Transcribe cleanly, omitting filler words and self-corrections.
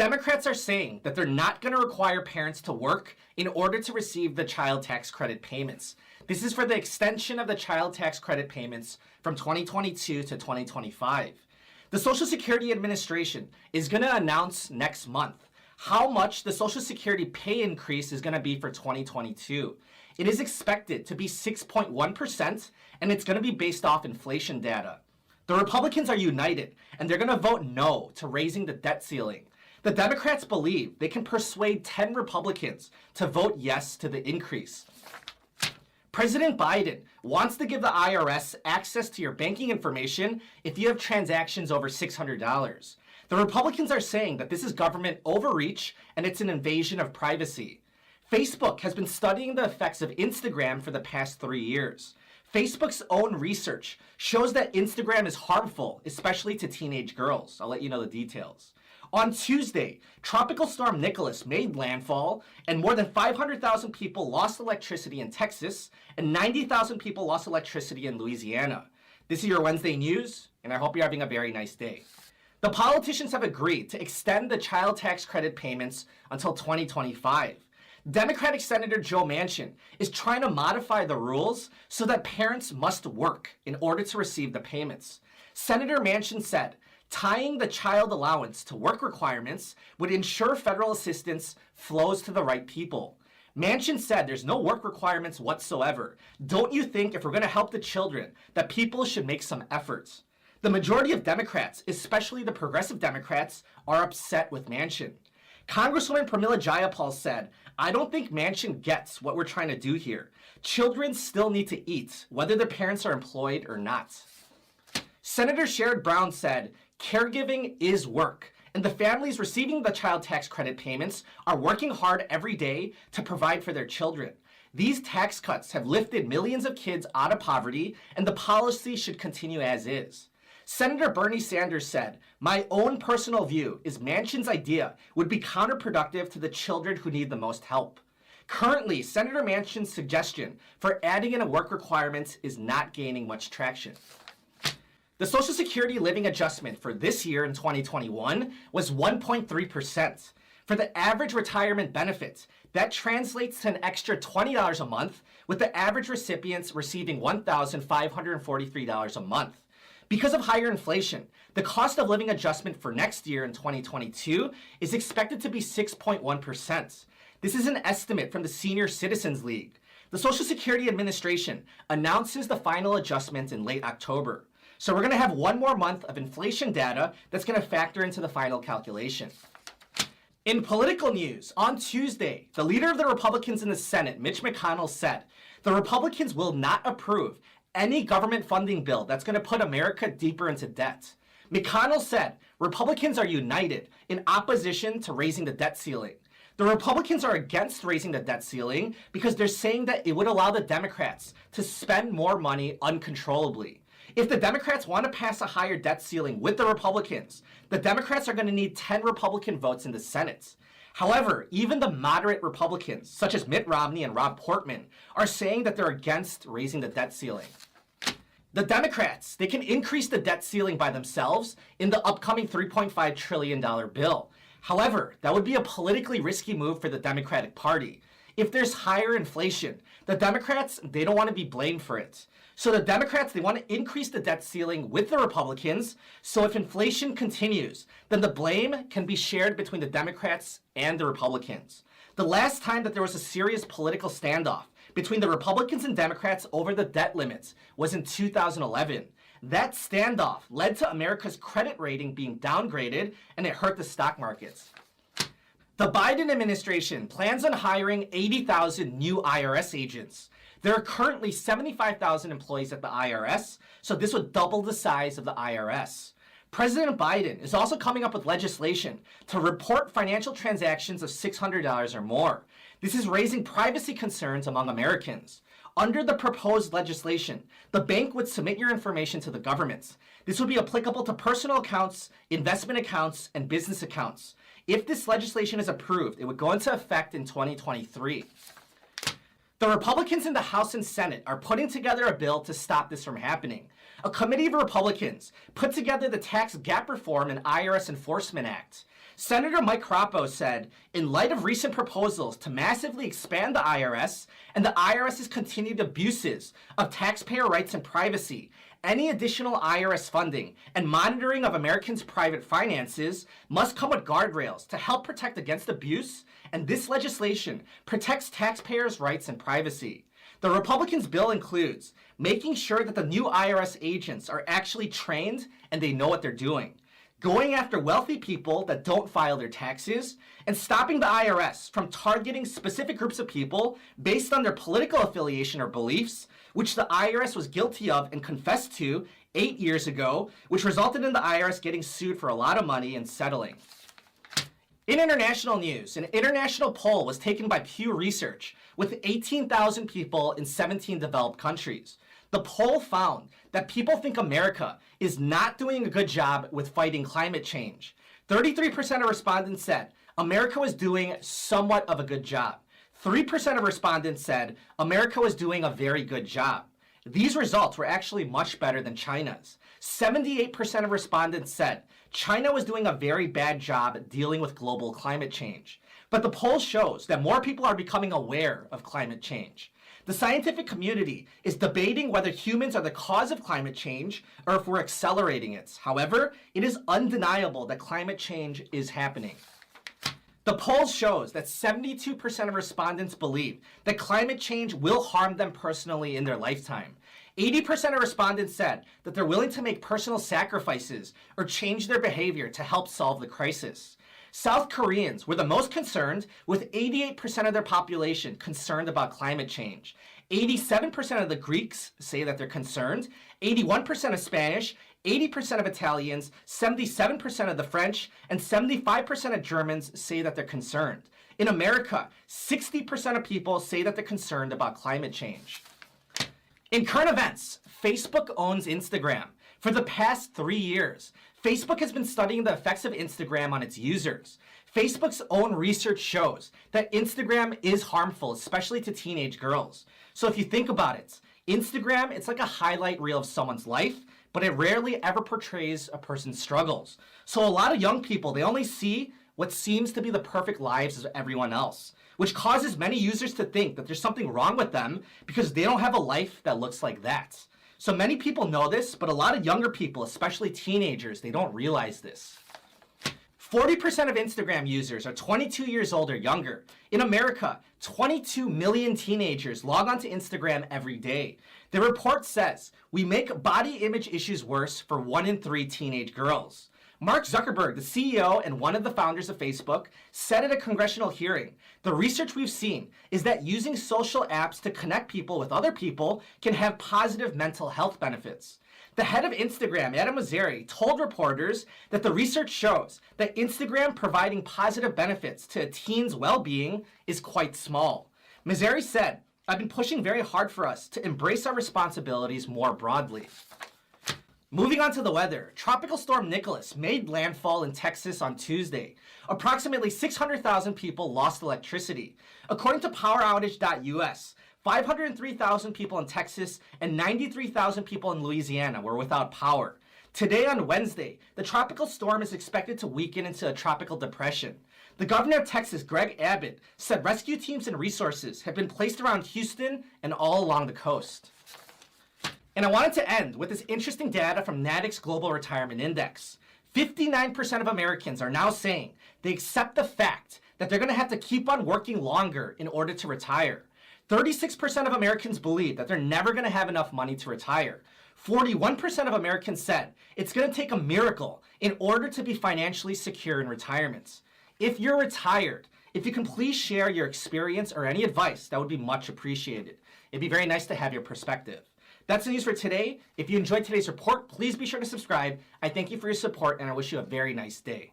Democrats are saying that they're not going to require parents to work in order to receive the child tax credit payments. This is for the extension of the child tax credit payments from 2022 to 2025. The Social Security Administration is going to announce next month how much the Social Security pay increase is going to be for 2022. It is expected to be 6.1%, and it's going to be based off inflation data. The Republicans are united, and they're going to vote no to raising the debt ceiling. The Democrats believe they can persuade 10 Republicans to vote yes to the increase. President Biden wants to give the IRS access to your banking information if you have transactions over $600. The Republicans are saying that this is government overreach and it's an invasion of privacy. Facebook has been studying the effects of Instagram for the past 3 years. Facebook's own research shows that Instagram is harmful, especially to teenage girls. I'll let you know the details. On Tuesday, Tropical Storm Nicholas made landfall, and more than 500,000 people lost electricity in Texas, and 90,000 people lost electricity in Louisiana. This is your Wednesday news, and I hope you're having a very nice day. The politicians have agreed to extend the child tax credit payments until 2025. Democratic Senator Joe Manchin is trying to modify the rules so that parents must work in order to receive the payments. Senator Manchin said, tying the child allowance to work requirements would ensure federal assistance flows to the right people. Manchin said there's no work requirements whatsoever. Don't you think if we're going to help the children that people should make some efforts? The majority of Democrats, especially the progressive Democrats, are upset with Manchin. Congresswoman Pramila Jayapal said, I don't think Manchin gets what we're trying to do here. Children still need to eat, whether their parents are employed or not. Senator Sherrod Brown said, caregiving is work, and the families receiving the child tax credit payments are working hard every day to provide for their children. These tax cuts have lifted millions of kids out of poverty, and the policy should continue as is. Senator Bernie Sanders said, my own personal view is Manchin's idea would be counterproductive to the children who need the most help. Currently, Senator Manchin's suggestion for adding in a work requirement is not gaining much traction. The Social Security living adjustment for this year in 2021 was 1.3%. For the average retirement benefit, that translates to an extra $20 a month, with the average recipients receiving $1,543 a month. Because of higher inflation, the cost of living adjustment for next year in 2022 is expected to be 6.1%. This is an estimate from the Senior Citizens League. The Social Security Administration announces the final adjustment in late October. So we're going to have one more month of inflation data that's going to factor into the final calculation. In political news, on Tuesday, the leader of the Republicans in the Senate, Mitch McConnell, said the Republicans will not approve any government funding bill that's going to put America deeper into debt. McConnell said Republicans are united in opposition to raising the debt ceiling. The Republicans are against raising the debt ceiling because they're saying that it would allow the Democrats to spend more money uncontrollably. If the Democrats want to pass a higher debt ceiling with the Republicans, the Democrats are going to need 10 Republican votes in the Senate. However, even the moderate Republicans, such as Mitt Romney and Rob Portman, are saying that they're against raising the debt ceiling. The Democrats, they can increase the debt ceiling by themselves in the upcoming $3.5 trillion bill. However, that would be a politically risky move for the Democratic Party. If there's higher inflation, the Democrats, they don't want to be blamed for it. So the Democrats, they want to increase the debt ceiling with the Republicans. So if inflation continues, then the blame can be shared between the Democrats and the Republicans. The last time that there was a serious political standoff between the Republicans and Democrats over the debt limits was in 2011. That standoff led to America's credit rating being downgraded, and it hurt the stock markets. The Biden administration plans on hiring 80,000 new IRS agents. There are currently 75,000 employees at the IRS, so this would double the size of the IRS. President Biden is also coming up with legislation to report financial transactions of $600 or more. This is raising privacy concerns among Americans. Under the proposed legislation, the bank would submit your information to the government. This would be applicable to personal accounts, investment accounts, and business accounts. If this legislation is approved, it would go into effect in 2023. The Republicans in the House and Senate are putting together a bill to stop this from happening. A committee of Republicans put together the Tax Gap Reform and IRS Enforcement Act. Senator Mike Crapo said, in light of recent proposals to massively expand the IRS and the IRS's continued abuses of taxpayer rights and privacy, any additional IRS funding and monitoring of Americans' private finances must come with guardrails to help protect against abuse, and this legislation protects taxpayers' rights and privacy. The Republicans' bill includes making sure that the new IRS agents are actually trained and they know what they're doing, going after wealthy people that don't file their taxes, and stopping the IRS from targeting specific groups of people based on their political affiliation or beliefs, which the IRS was guilty of and confessed to 8 years ago, which resulted in the IRS getting sued for a lot of money and settling. In international news, an international poll was taken by Pew Research with 18,000 people in 17 developed countries. The poll found that people think America is not doing a good job with fighting climate change. 33% of respondents said America was doing somewhat of a good job. 3% of respondents said America was doing a very good job. These results were actually much better than China's. 78% of respondents said China was doing a very bad job dealing with global climate change. But the poll shows that more people are becoming aware of climate change. The scientific community is debating whether humans are the cause of climate change or if we're accelerating it. However, it is undeniable that climate change is happening. The poll shows that 72% of respondents believe that climate change will harm them personally in their lifetime. 80% of respondents said that they're willing to make personal sacrifices or change their behavior to help solve the crisis. South Koreans were the most concerned, with 88% of their population concerned about climate change. 87% of the Greeks say that they're concerned, 81% of Spanish, 80% of Italians, 77% of the French, and 75% of Germans say that they're concerned. In America, 60% of people say that they're concerned about climate change. In current events, Facebook owns Instagram. For the past 3 years, Facebook has been studying the effects of Instagram on its users. Facebook's own research shows that Instagram is harmful, especially to teenage girls. So if you think about it, Instagram, it's like a highlight reel of someone's life, but it rarely ever portrays a person's struggles. So a lot of young people, they only see what seems to be the perfect lives of everyone else, which causes many users to think that there's something wrong with them because they don't have a life that looks like that. So many people know this, but a lot of younger people, especially teenagers, they don't realize this. 40% of Instagram users are 22 years old or younger. In America, 22 million teenagers log onto Instagram every day. The report says we make body image issues worse for 1 in 3 teenage girls. Mark Zuckerberg, the CEO and one of the founders of Facebook, said at a congressional hearing, the research we've seen is that using social apps to connect people with other people can have positive mental health benefits. The head of Instagram, Adam Mosseri, told reporters that the research shows that Instagram providing positive benefits to a teen's well-being is quite small. Mosseri said, I've been pushing very hard for us to embrace our responsibilities more broadly. Moving on to the weather, Tropical Storm Nicholas made landfall in Texas on Tuesday. Approximately 600,000 people lost electricity. According to PowerOutage.us, 503,000 people in Texas and 93,000 people in Louisiana were without power. Today on Wednesday, the tropical storm is expected to weaken into a tropical depression. The governor of Texas, Greg Abbott, said rescue teams and resources have been placed around Houston and all along the coast. And I wanted to end with this interesting data from NADEX Global Retirement Index. 59% of Americans are now saying they accept the fact that they're going to have to keep on working longer in order to retire. 36% of Americans believe that they're never going to have enough money to retire. 41% of Americans said it's going to take a miracle in order to be financially secure in retirement. If you're retired, if you can please share your experience or any advice, that would be much appreciated. It'd be very nice to have your perspective. That's the news for today. If you enjoyed today's report, please be sure to subscribe. I thank you for your support and I wish you a very nice day.